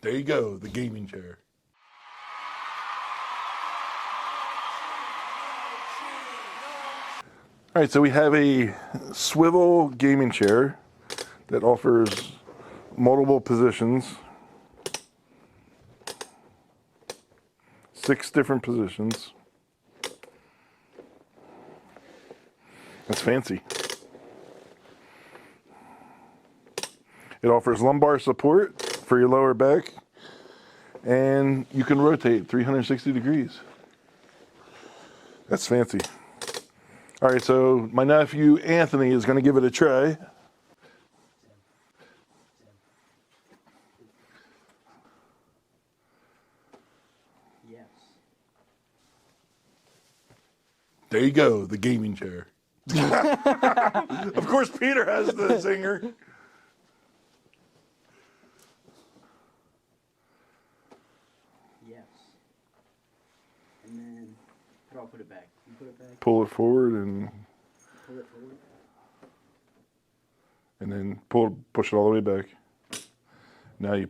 There you go, the gaming chair. All right, so we have a swivel gaming chair that offers multiple positions. 6 different positions. That's fancy. It offers lumbar support for your lower back, and you can rotate 360 degrees. That's fancy. All right, so my nephew Anthony is going to give it a try. Yes. There you go, the gaming chair. Of course, Peter has the zinger. Yes. And then, how do I put it back? You put it back? Pull it forward and Pull it forward? then push it all the way back. Now you